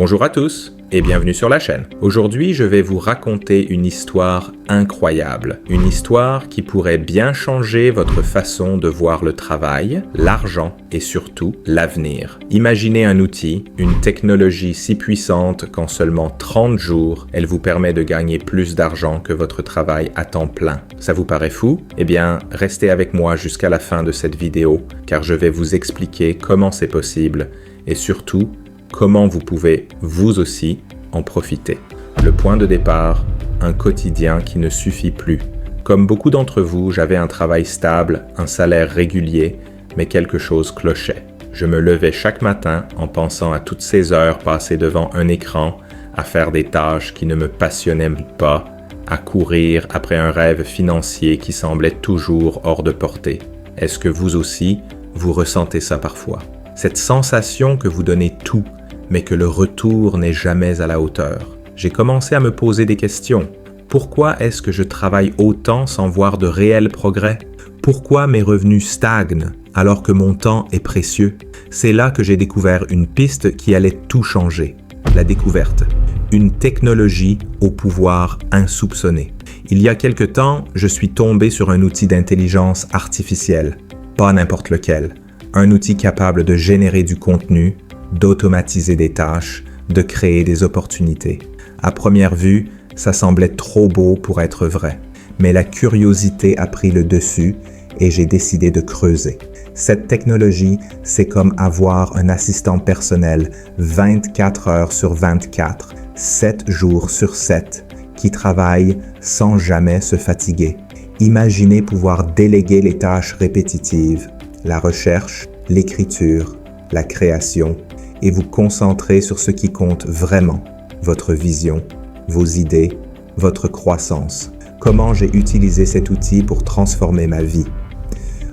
Bonjour à tous et bienvenue sur la chaîne. Aujourd'hui, je vais vous raconter une histoire incroyable. Une histoire qui pourrait bien changer votre façon de voir le travail, l'argent et surtout l'avenir. Imaginez un outil, une technologie si puissante qu'en seulement 30 jours, elle vous permet de gagner plus d'argent que votre travail à temps plein. Ça vous paraît fou? Eh bien, restez avec moi jusqu'à la fin de cette vidéo car je vais vous expliquer comment c'est possible et surtout, comment vous pouvez, vous aussi, en profiter. Le point de départ, un quotidien qui ne suffit plus. Comme beaucoup d'entre vous, j'avais un travail stable, un salaire régulier, mais quelque chose clochait. Je me levais chaque matin en pensant à toutes ces heures passées devant un écran, à faire des tâches qui ne me passionnaient pas, à courir après un rêve financier qui semblait toujours hors de portée. Est-ce que vous aussi, vous ressentez ça parfois? Cette sensation que vous donnez tout, mais que le retour n'est jamais à la hauteur. J'ai commencé à me poser des questions. Pourquoi est-ce que je travaille autant sans voir de réels progrès? Pourquoi mes revenus stagnent alors que mon temps est précieux? C'est là que j'ai découvert une piste qui allait tout changer. La découverte. Une technologie au pouvoir insoupçonné. Il y a quelque temps, je suis tombé sur un outil d'intelligence artificielle. Pas n'importe lequel. Un outil capable de générer du contenu, d'automatiser des tâches, de créer des opportunités. À première vue, ça semblait trop beau pour être vrai. Mais la curiosité a pris le dessus et j'ai décidé de creuser. Cette technologie, c'est comme avoir un assistant personnel 24 heures sur 24, 7 jours sur 7, qui travaille sans jamais se fatiguer. Imaginez pouvoir déléguer les tâches répétitives, la recherche, l'écriture, la création, et vous concentrer sur ce qui compte vraiment, votre vision, vos idées, votre croissance. Comment j'ai utilisé cet outil pour transformer ma vie?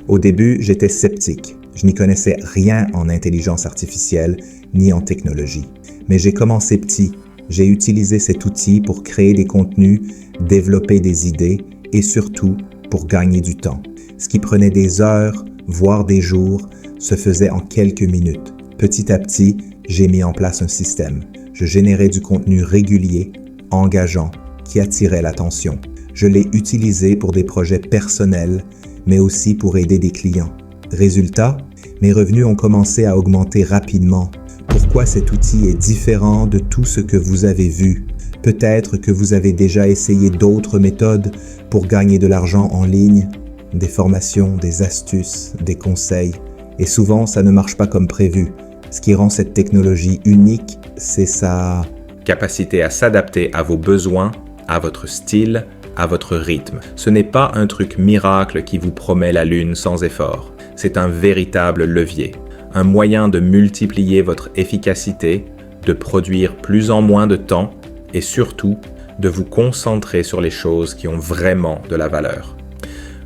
Au début, j'étais sceptique. Je n'y connaissais rien en intelligence artificielle ni en technologie. Mais j'ai commencé petit. J'ai utilisé cet outil pour créer des contenus, développer des idées et surtout pour gagner du temps. Ce qui prenait des heures, voire des jours, se faisait en quelques minutes. Petit à petit, j'ai mis en place un système. Je générais du contenu régulier, engageant, qui attirait l'attention. Je l'ai utilisé pour des projets personnels, mais aussi pour aider des clients. Résultat, mes revenus ont commencé à augmenter rapidement. Pourquoi cet outil est différent de tout ce que vous avez vu? Peut-être que vous avez déjà essayé d'autres méthodes pour gagner de l'argent en ligne, des formations, des astuces, des conseils. Et souvent, ça ne marche pas comme prévu. Ce qui rend cette technologie unique, c'est sa capacité à s'adapter à vos besoins, à votre style, à votre rythme. Ce n'est pas un truc miracle qui vous promet la lune sans effort. C'est un véritable levier, un moyen de multiplier votre efficacité, de produire plus en moins de temps et surtout de vous concentrer sur les choses qui ont vraiment de la valeur.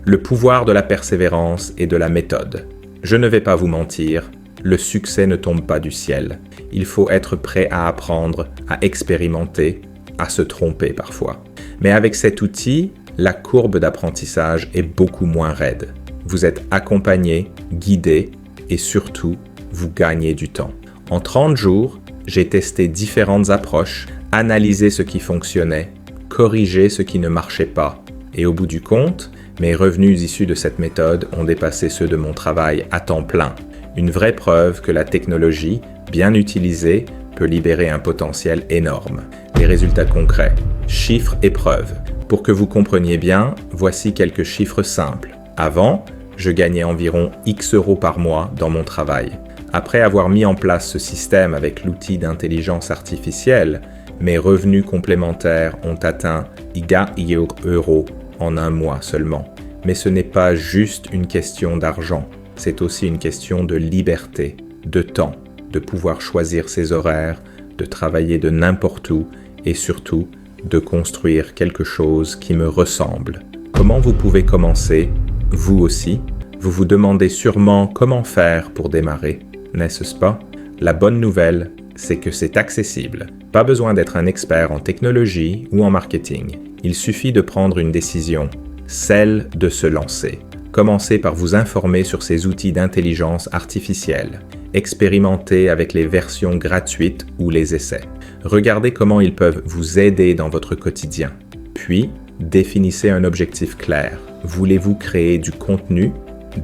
Le pouvoir de la persévérance et de la méthode. Je ne vais pas vous mentir, le succès ne tombe pas du ciel. Il faut être prêt à apprendre, à expérimenter, à se tromper parfois. Mais avec cet outil, la courbe d'apprentissage est beaucoup moins raide. Vous êtes accompagné, guidé et surtout, vous gagnez du temps. En 30 jours, j'ai testé différentes approches, analysé ce qui fonctionnait, corrigé ce qui ne marchait pas. Et au bout du compte, mes revenus issus de cette méthode ont dépassé ceux de mon travail à temps plein. Une vraie preuve que la technologie, bien utilisée, peut libérer un potentiel énorme. Les résultats concrets, chiffres et preuves. Pour que vous compreniez bien, voici quelques chiffres simples. Avant, je gagnais environ X euros par mois dans mon travail. Après avoir mis en place ce système avec l'outil d'intelligence artificielle, mes revenus complémentaires ont atteint 10 euros en un mois seulement. Mais ce n'est pas juste une question d'argent, c'est aussi une question de liberté, de temps, de pouvoir choisir ses horaires, de travailler de n'importe où et surtout de construire quelque chose qui me ressemble. Comment vous pouvez commencer, vous aussi? Vous vous demandez sûrement comment faire pour démarrer, n'est-ce pas? La bonne nouvelle, c'est que c'est accessible. Pas besoin d'être un expert en technologie ou en marketing. Il suffit de prendre une décision, celle de se lancer. Commencez par vous informer sur ces outils d'intelligence artificielle. Expérimentez avec les versions gratuites ou les essais. Regardez comment ils peuvent vous aider dans votre quotidien. Puis, définissez un objectif clair. Voulez-vous créer du contenu,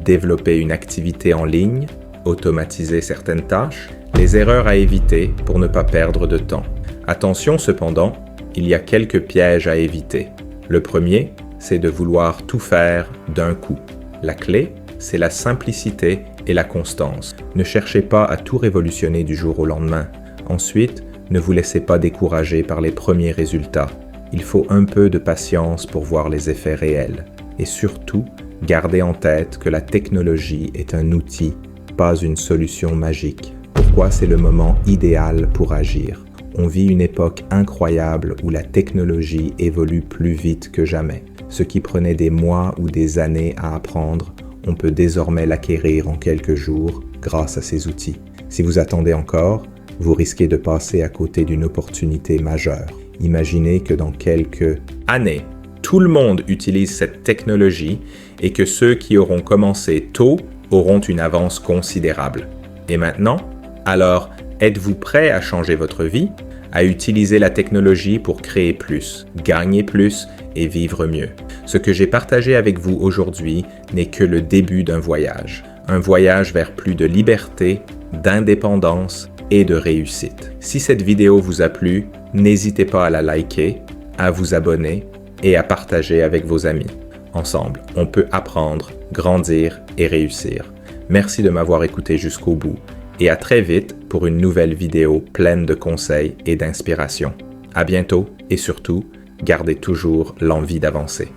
développer une activité en ligne, automatiser certaines tâches? Les erreurs à éviter pour ne pas perdre de temps. Attention cependant, il y a quelques pièges à éviter. Le premier, c'est de vouloir tout faire d'un coup. La clé, c'est la simplicité et la constance. Ne cherchez pas à tout révolutionner du jour au lendemain. Ensuite, ne vous laissez pas décourager par les premiers résultats. Il faut un peu de patience pour voir les effets réels. Et surtout, gardez en tête que la technologie est un outil, pas une solution magique. Pourquoi c'est le moment idéal pour agir? On vit une époque incroyable où la technologie évolue plus vite que jamais. Ce qui prenait des mois ou des années à apprendre, on peut désormais l'acquérir en quelques jours grâce à ces outils. Si vous attendez encore, vous risquez de passer à côté d'une opportunité majeure. Imaginez que dans quelques années, tout le monde utilise cette technologie et que ceux qui auront commencé tôt auront une avance considérable. Et maintenant, alors, êtes-vous prêt à changer votre vie, à utiliser la technologie pour créer plus, gagner plus et vivre mieux? Ce que j'ai partagé avec vous aujourd'hui n'est que le début d'un voyage vers plus de liberté, d'indépendance et de réussite. Si cette vidéo vous a plu, n'hésitez pas à la liker, à vous abonner et à partager avec vos amis. Ensemble, on peut apprendre, grandir et réussir. Merci de m'avoir écouté jusqu'au bout. Et à très vite pour une nouvelle vidéo pleine de conseils et d'inspiration. À bientôt et surtout, gardez toujours l'envie d'avancer.